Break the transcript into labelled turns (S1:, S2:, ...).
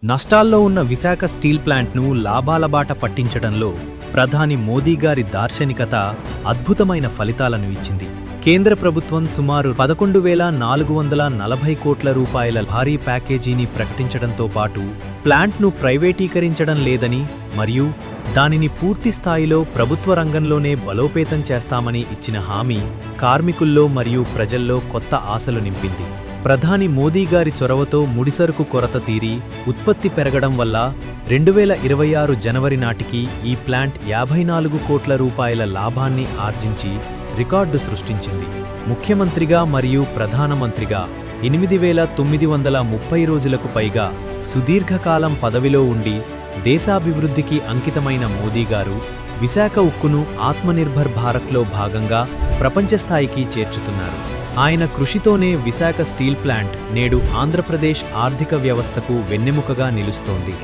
S1: నష్టాల్లో ఉన్న విశాఖ స్టీల్ ప్లాంట్ను లాభాల బాట పట్టించడంలో ప్రధాని మోదీ గారి దార్శనికత అద్భుతమైన ఫలితాలను ఇచ్చింది. కేంద్ర ప్రభుత్వం సుమారు 11,440 కోట్ల రూపాయల భారీ ప్యాకేజీని ప్రకటించడంతో పాటు ప్లాంట్ను ప్రైవేటీకరించడం లేదని మరియు దానిని పూర్తిస్థాయిలో ప్రభుత్వ రంగంలోనే బలోపేతం చేస్తామని ఇచ్చిన హామీ కార్మికుల్లో మరియు ప్రజల్లో కొత్త ఆశలు నింపింది. ప్రధాని మోదీ గారి చొరవతో ముడిసరుకు కొరత తీరి ఉత్పత్తి పెరగడం వల్ల 2026 జనవరి నాటికి ఈ ప్లాంట్ 54 కోట్ల రూపాయల లాభాన్ని ఆర్జించి రికార్డు సృష్టించింది. ముఖ్యమంత్రిగా మరియు ప్రధానమంత్రిగా 8,930 రోజులకు పైగా సుదీర్ఘకాలం పదవిలో ఉండి దేశాభివృద్ధికి అంకితమైన మోదీ గారు విశాఖ ఉక్కును ఆత్మనిర్భర్ భారత్లో భాగంగా ప్రపంచస్థాయికి చేర్చుతున్నారు. ఆయన కృషితోనే విశాఖ స్టీల్ ప్లాంట్ నేడు ఆంధ్రప్రదేశ్ ఆర్థిక వ్యవస్థకు వెన్నెముకగా నిలుస్తోంది.